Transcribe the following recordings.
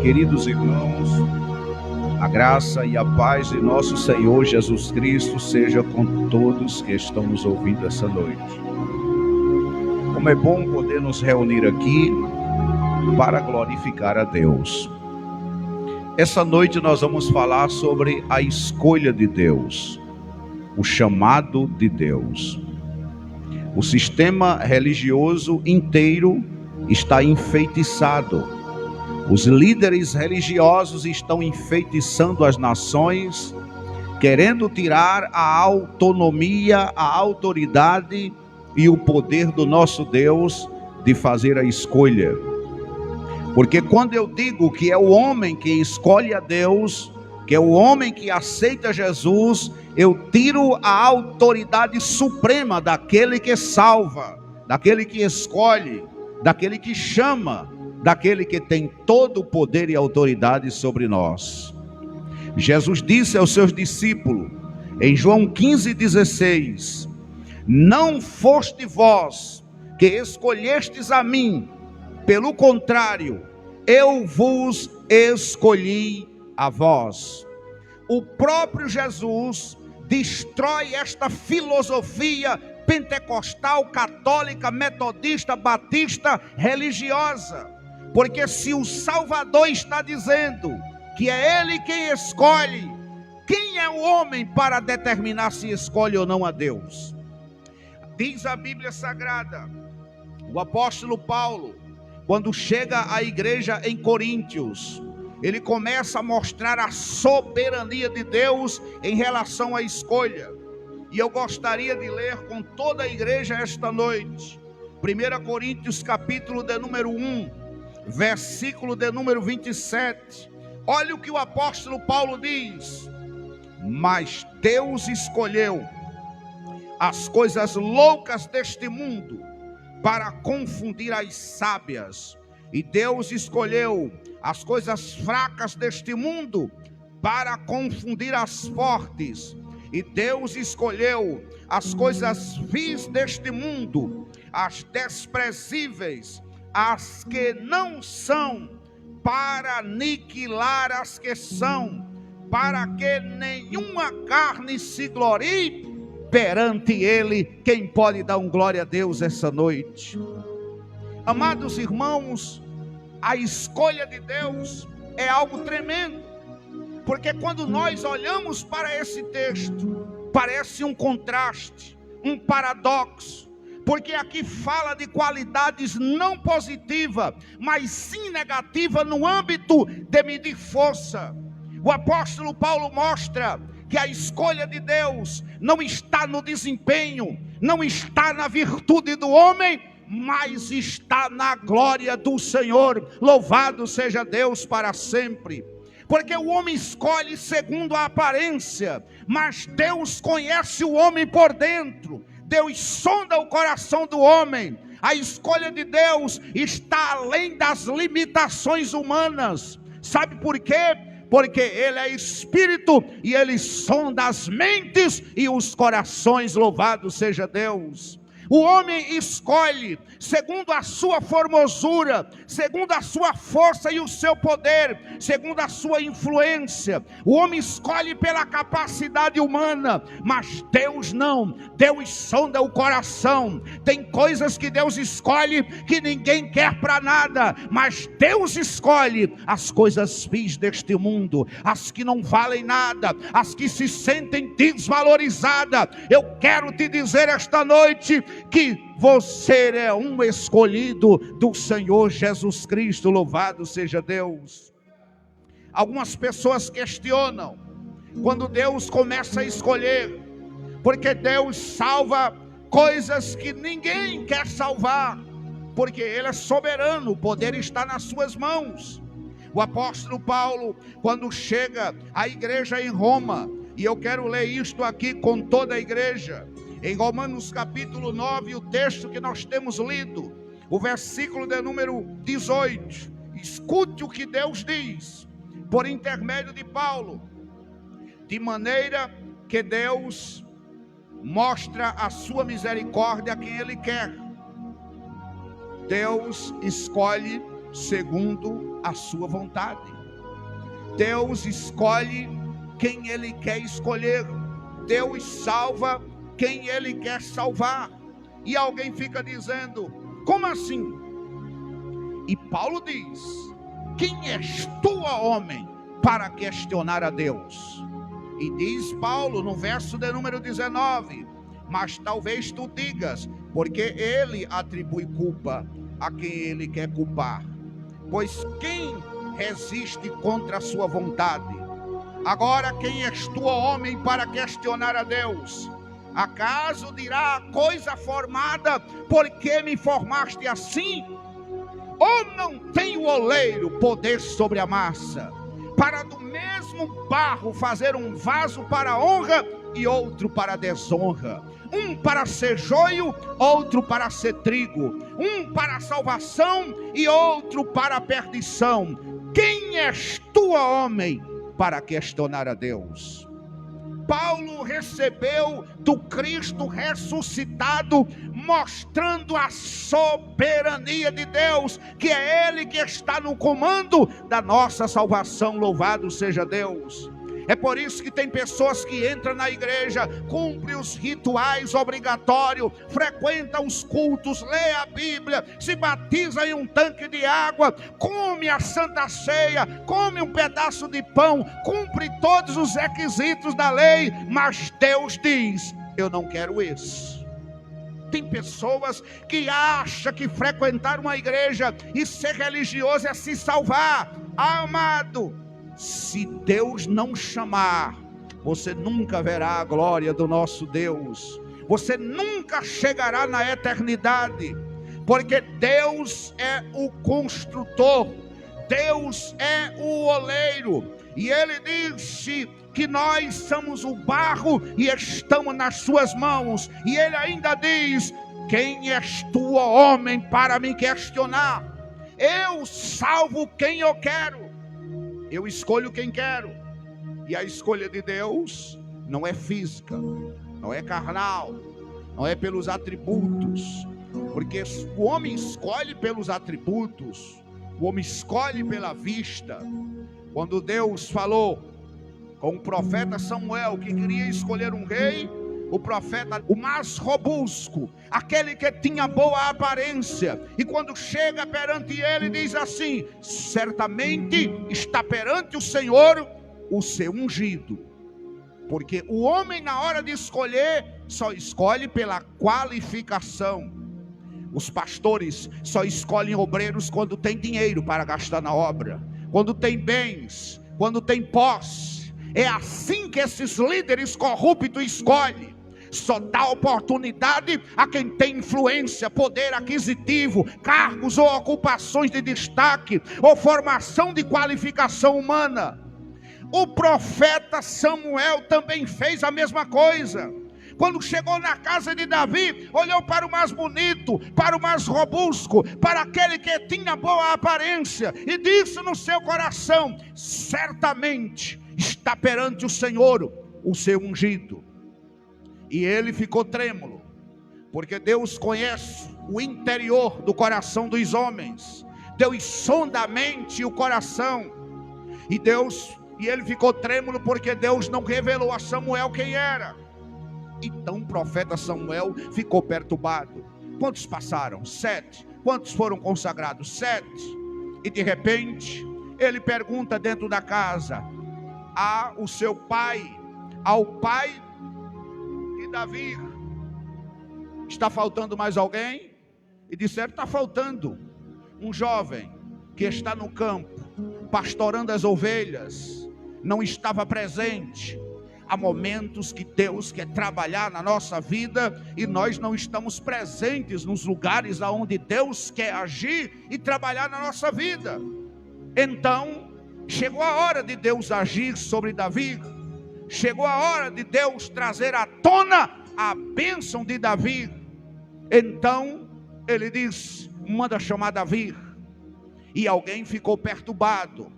Queridos irmãos, a graça e a paz de nosso Senhor Jesus Cristo seja com todos que estão nos ouvindo essa noite. Como é bom poder nos reunir aqui para glorificar a Deus. Essa noite nós vamos falar sobre a escolha de Deus, o chamado de Deus. O sistema religioso inteiro está enfeitiçado. Os líderes religiosos estão enfeitiçando as nações, querendo tirar a autonomia, a autoridade e o poder do nosso Deus de fazer a escolha. Porque quando eu digo que é o homem que escolhe a Deus, que é o homem que aceita Jesus, eu tiro a autoridade suprema daquele que salva, daquele que escolhe, daquele que chama, daquele que tem todo o poder e autoridade sobre nós. Jesus disse aos seus discípulos, em João 15,16: não foste vós que escolhestes a mim, pelo contrário, eu vos escolhi a vós. O próprio Jesus destrói esta filosofia pentecostal, católica, metodista, batista, religiosa. Porque se o Salvador está dizendo que é Ele quem escolhe, quem é o homem para determinar se escolhe ou não a Deus? Diz a Bíblia Sagrada, o apóstolo Paulo, quando chega à igreja em Coríntios, ele começa a mostrar a soberania de Deus em relação à escolha. E eu gostaria de ler com toda a igreja esta noite, 1 Coríntios capítulo de número 1, versículo de número 27. Olha o que o apóstolo Paulo diz: mas Deus escolheu as coisas loucas deste mundo para confundir as sábias, e Deus escolheu as coisas fracas deste mundo para confundir as fortes, e Deus escolheu as coisas vis deste mundo, as desprezíveis, as que não são, para aniquilar as que são, para que nenhuma carne se glorie perante Ele. Quem pode dar um glória a Deus essa noite? Amados irmãos, a escolha de Deus é algo tremendo, porque quando nós olhamos para esse texto, parece um contraste, um paradoxo, porque aqui fala de qualidades não positivas, mas sim negativas no âmbito de medir força. O apóstolo Paulo mostra que a escolha de Deus não está no desempenho, não está na virtude do homem, mas está na glória do Senhor. Louvado seja Deus para sempre. Porque o homem escolhe segundo a aparência, mas Deus conhece o homem por dentro. Deus sonda o coração do homem. A escolha de Deus está além das limitações humanas. Sabe por quê? Porque Ele é Espírito e Ele sonda as mentes e os corações. Louvado seja Deus. O homem escolhe segundo a sua formosura, segundo a sua força e o seu poder, segundo a sua influência. O homem escolhe pela capacidade humana, mas Deus não. Deus sonda o coração. Tem coisas que Deus escolhe que ninguém quer para nada, mas Deus escolhe as coisas vis deste mundo, as que não valem nada, as que se sentem desvalorizadas. Eu quero te dizer esta noite que você é um escolhido do Senhor Jesus Cristo. Louvado seja Deus. Algumas pessoas questionam quando Deus começa a escolher, porque Deus salva coisas que ninguém quer salvar, porque Ele é soberano, o poder está nas suas mãos. O apóstolo Paulo, quando chega à igreja em Roma, e eu quero ler isto aqui com toda a igreja, em Romanos capítulo 9, o texto que nós temos lido, o versículo de número 18, escute o que Deus diz, por intermédio de Paulo, de maneira que Deus mostra a sua misericórdia a quem Ele quer. Deus escolhe segundo a sua vontade. Deus escolhe quem Ele quer escolher. Deus salva quem Ele quer salvar. E alguém fica dizendo: como assim? E Paulo diz: quem és tu, homem, para questionar a Deus? E diz Paulo no verso de número 19: mas talvez tu digas, porque Ele atribui culpa a quem Ele quer culpar. Pois quem resiste contra a sua vontade? Agora quem és tu, homem, para questionar a Deus? Acaso dirá a coisa formada: por que me formaste assim? Ou não tem o oleiro poder sobre a massa, para do mesmo barro fazer um vaso para honra e outro para desonra? Um para ser joio, outro para ser trigo. Um para a salvação e outro para a perdição. Quem és tu, homem, para questionar a Deus? Paulo recebeu do Cristo ressuscitado, mostrando a soberania de Deus, que é Ele que está no comando da nossa salvação. Louvado seja Deus. É por isso que tem pessoas que entram na igreja, cumprem os rituais obrigatórios, frequentam os cultos, lê a Bíblia, se batiza em um tanque de água, come a Santa Ceia, come um pedaço de pão, cumpre todos os requisitos da lei, mas Deus diz: eu não quero isso. Tem pessoas que acham que frequentar uma igreja e ser religioso é se salvar. Amado, se Deus não chamar, você nunca verá a glória do nosso Deus. Você nunca chegará na eternidade, porque Deus é o construtor, Deus é o oleiro, e Ele disse que nós somos o barro e estamos nas suas mãos. E Ele ainda diz: quem és tu, homem, para me questionar? Eu salvo quem eu quero, eu escolho quem quero. E a escolha de Deus não é física, não é carnal, não é pelos atributos, porque o homem escolhe pelos atributos, o homem escolhe pela vista. Quando Deus falou com o profeta Samuel que queria escolher um rei, o profeta, o mais robusto, aquele que tinha boa aparência, e quando chega perante ele, diz assim: certamente está perante o Senhor o seu ungido. Porque o homem, na hora de escolher, só escolhe pela qualificação. Os pastores só escolhem obreiros quando tem dinheiro para gastar na obra, quando tem bens, quando tem posse. É assim que esses líderes corruptos escolhem. Só dá oportunidade a quem tem influência, poder aquisitivo, cargos ou ocupações de destaque, ou formação de qualificação humana. O profeta Samuel também fez a mesma coisa. Quando chegou na casa de Davi, olhou para o mais bonito, para o mais robusto, para aquele que tinha boa aparência, e disse no seu coração: certamente está perante o Senhor o seu ungido. E ele ficou trêmulo, porque Deus conhece o interior do coração dos homens. Deus sonda a mente e o coração. E ele ficou trêmulo porque Deus não revelou a Samuel quem era. Então o profeta Samuel ficou perturbado. Quantos passaram? 7. Quantos foram consagrados? 7. E de repente ele pergunta dentro da casa ao seu pai, ao pai de Davi: está faltando mais alguém? E disseram: está faltando um jovem que está no campo pastorando as ovelhas, não estava presente. Há momentos que Deus quer trabalhar na nossa vida e nós não estamos presentes nos lugares onde Deus quer agir e trabalhar na nossa vida. Então chegou a hora de Deus agir sobre Davi. Chegou a hora de Deus trazer à tona a bênção de Davi. Então ele diz: manda chamar Davi. E alguém ficou perturbado,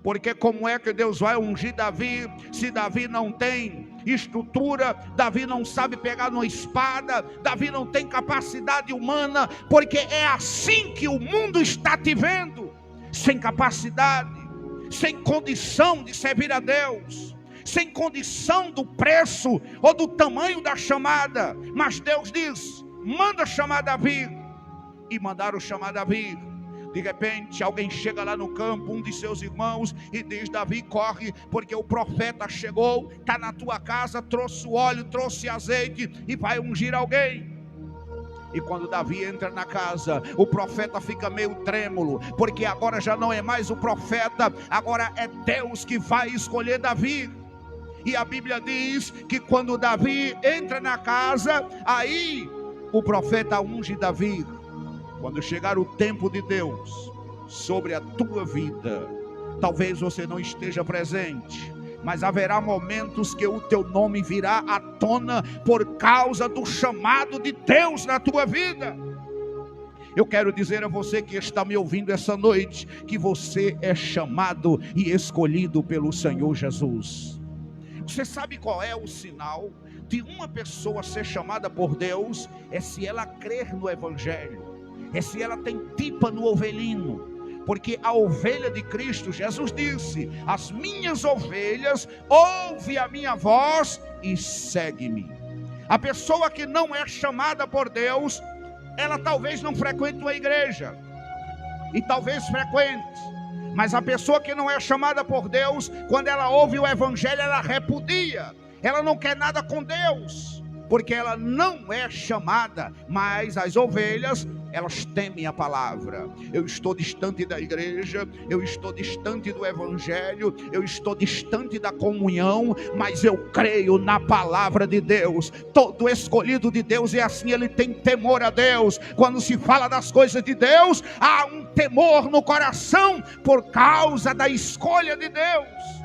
porque como é que Deus vai ungir Davi, se Davi não tem estrutura, Davi não sabe pegar numa espada, Davi não tem capacidade humana, porque é assim que o mundo está te vendo. sem capacidade, sem condição de servir a Deus, sem condição do preço ou do tamanho da chamada. Mas Deus diz: manda chamar Davi. E mandaram chamar Davi. De repente alguém chega lá no campo, um de seus irmãos, e diz: Davi, corre, porque o profeta chegou, está na tua casa, trouxe o óleo, trouxe azeite e vai ungir alguém. E quando Davi entra na casa, o profeta fica meio trêmulo, porque agora já não é mais o profeta, agora é Deus que vai escolher Davi. E a Bíblia diz que quando Davi entra na casa, aí o profeta unge Davi. Quando chegar o tempo de Deus sobre a tua vida, talvez você não esteja presente, mas haverá momentos que o teu nome virá à tona por causa do chamado de Deus na tua vida. Eu quero dizer a você que está me ouvindo essa noite, que você é chamado e escolhido pelo Senhor Jesus. Você sabe qual é o sinal de uma pessoa ser chamada por Deus? É se ela crer no Evangelho, é se ela tem tipa no ovelhino. Porque a ovelha de Cristo, Jesus disse: as minhas ovelhas ouvem a minha voz e segue-me. A pessoa que não é chamada por Deus, ela talvez não frequente uma igreja, e talvez frequente, mas a pessoa que não é chamada por Deus, quando ela ouve o Evangelho, ela repudia, ela não quer nada com Deus, porque ela não é chamada. Mas as ovelhas, elas temem a palavra. Eu estou distante da igreja, eu estou distante do Evangelho, eu estou distante da comunhão, mas eu creio na palavra de Deus. Todo escolhido de Deus é assim, ele tem temor a Deus. Quando se fala das coisas de Deus, há um temor no coração por causa da escolha de Deus.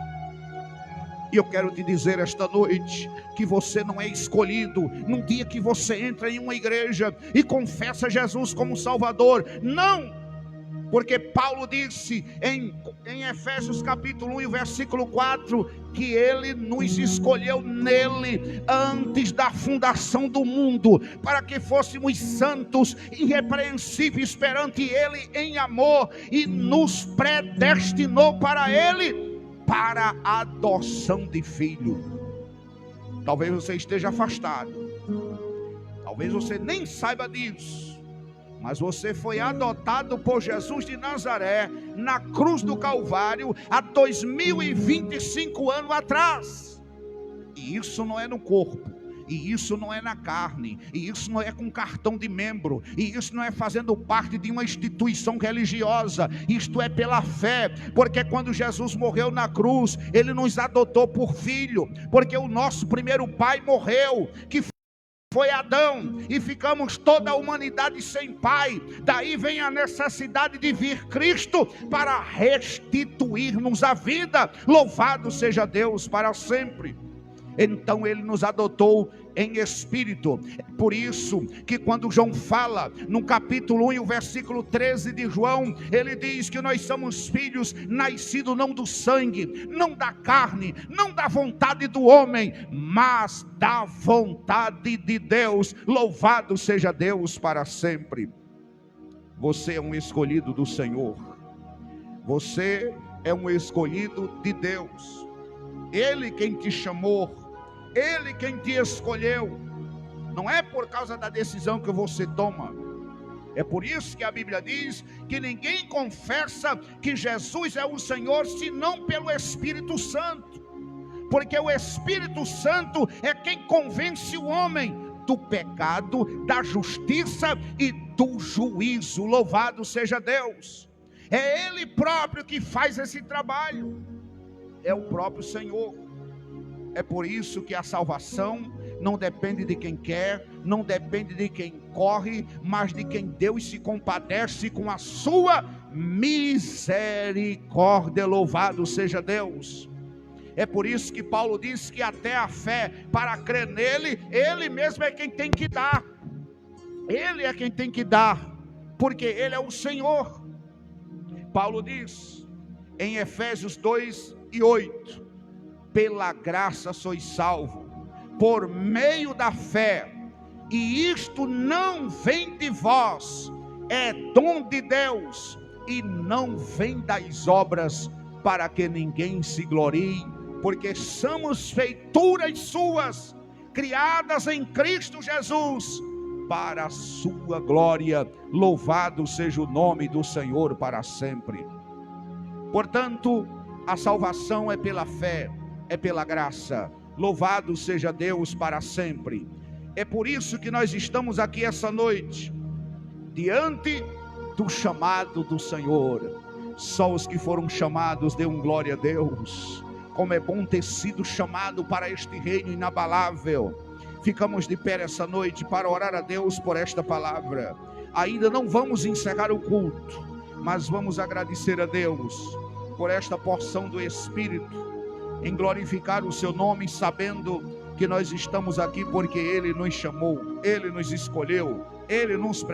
E eu quero te dizer esta noite que você não é escolhido num dia que você entra em uma igreja e confessa Jesus como Salvador. Não! Porque Paulo disse em Efésios capítulo 1 e versículo 4, que Ele nos escolheu nele antes da fundação do mundo, para que fôssemos santos, irrepreensíveis perante Ele em amor, e nos predestinou para Ele, para a adoção de filho. Talvez você esteja afastado, talvez você nem saiba disso, mas você foi adotado por Jesus de Nazaré na cruz do Calvário há 2025 anos atrás. E isso não é no corpo, e isso não é na carne, e isso não é com cartão de membro, e isso não é fazendo parte de uma instituição religiosa. Isto é pela fé, porque quando Jesus morreu na cruz, Ele nos adotou por filho, porque o nosso primeiro pai morreu, que foi Adão, e ficamos toda a humanidade sem pai. Daí vem a necessidade de vir Cristo para restituir-nos a vida. Louvado seja Deus para sempre. Então Ele nos adotou em espírito. É por isso que quando João fala no capítulo 1 e o versículo 13 de João, ele diz que nós somos filhos nascidos não do sangue, não da carne, não da vontade do homem, mas da vontade de Deus. Louvado seja Deus para sempre. Você é um escolhido do Senhor, você é um escolhido de Deus. Ele quem te chamou, Ele quem te escolheu. Não é por causa da decisão que você toma. É por isso que a Bíblia diz que ninguém confessa que Jesus é o Senhor senão pelo Espírito Santo. Porque o Espírito Santo é quem convence o homem do pecado, da justiça e do juízo. Louvado seja Deus. É Ele próprio que faz esse trabalho. É o próprio Senhor. É por isso que a salvação não depende de quem quer, não depende de quem corre, mas de quem Deus se compadece com a sua misericórdia. Louvado seja Deus. É por isso que Paulo diz que até a fé para crer nele, Ele mesmo é quem tem que dar. Ele é quem tem que dar, porque Ele é o Senhor. Paulo diz em Efésios 2 e 8: pela graça sois salvos, por meio da fé, e isto não vem de vós, é dom de Deus, e não vem das obras, para que ninguém se glorie, porque somos feituras suas, criadas em Cristo Jesus, para a sua glória. Louvado seja o nome do Senhor para sempre. Portanto, a salvação é pela fé, é pela graça. Louvado seja Deus para sempre. É por isso que nós estamos aqui essa noite, diante do chamado do Senhor. Só os que foram chamados dêem glória a Deus. Como é bom ter sido chamado para este reino inabalável. Ficamos de pé essa noite para orar a Deus por esta palavra. Ainda não vamos encerrar o culto, mas vamos agradecer a Deus por esta porção do Espírito, em glorificar o seu nome, sabendo que nós estamos aqui porque Ele nos chamou, Ele nos escolheu, Ele nos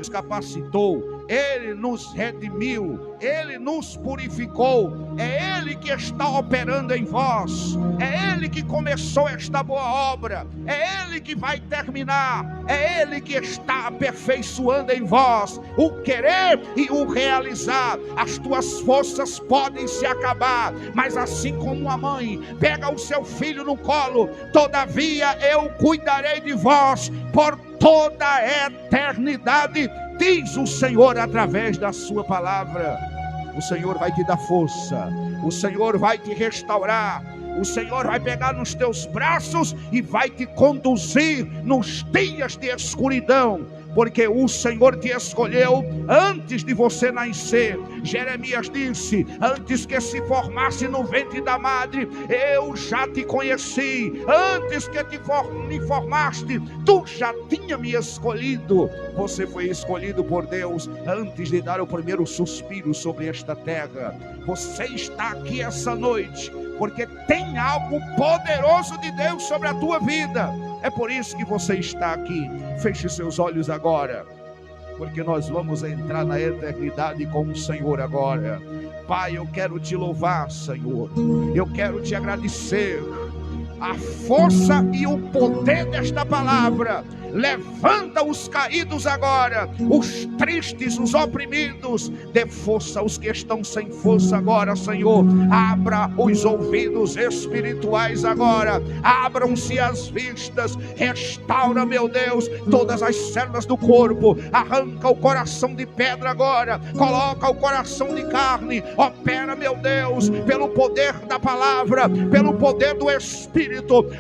capacitou, Ele nos redimiu, Ele nos purificou. É Ele que está operando em vós, é Ele que começou esta boa obra, é Ele que vai terminar, é Ele que está aperfeiçoando em vós o querer e o realizar. As tuas forças podem se acabar, mas assim como uma mãe pega o seu filho no colo, todavia eu cuidarei de vós por toda a eternidade, diz o Senhor através da sua palavra. O Senhor vai te dar força, o Senhor vai te restaurar, o Senhor vai pegar nos teus braços e vai te conduzir nos dias de escuridão, porque o Senhor te escolheu antes de você nascer. Jeremias disse: antes que se formasse no ventre da madre, eu já te conheci. Antes que me formaste, tu já tinha me escolhido. Você foi escolhido por Deus antes de dar o primeiro suspiro sobre esta terra. Você está aqui essa noite porque tem algo poderoso de Deus sobre a tua vida. É por isso que você está aqui. Feche seus olhos agora, porque nós vamos entrar na eternidade com o Senhor agora. Pai, eu quero te louvar, Senhor. Eu quero te agradecer. A força e o poder desta palavra levanta os caídos agora, os tristes, os oprimidos. Dê força aos que estão sem força agora, Senhor. Abra os ouvidos espirituais agora, abram-se as vistas. Restaura, meu Deus, todas as células do corpo. Arranca o coração de pedra agora, coloca o coração de carne. Opera, meu Deus, pelo poder da palavra, pelo poder do Espírito.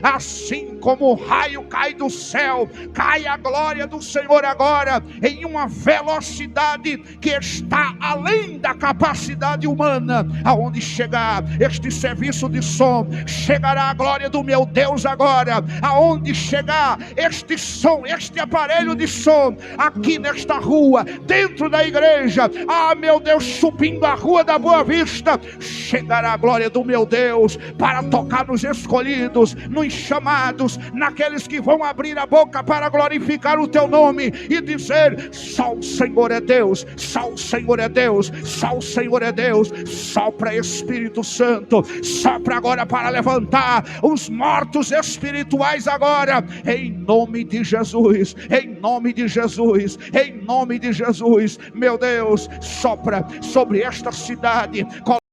Assim como o raio cai do céu, cai a glória do Senhor agora em uma velocidade que está além da capacidade humana. Aonde chegar este serviço de som, chegará a glória do meu Deus agora. Aonde chegar este som, este aparelho de som, aqui nesta rua, dentro da igreja, meu Deus, subindo a rua da Boa Vista, chegará a glória do meu Deus para tocar nos escolhidos, nos chamados, naqueles que vão abrir a boca para glorificar o teu nome e dizer: só o Senhor é Deus, só o Senhor é Deus, só o Senhor é Deus. Sopra, Espírito Santo, sopra agora para levantar os mortos espirituais agora, em nome de Jesus, em nome de Jesus, em nome de Jesus. Meu Deus, sopra sobre esta cidade.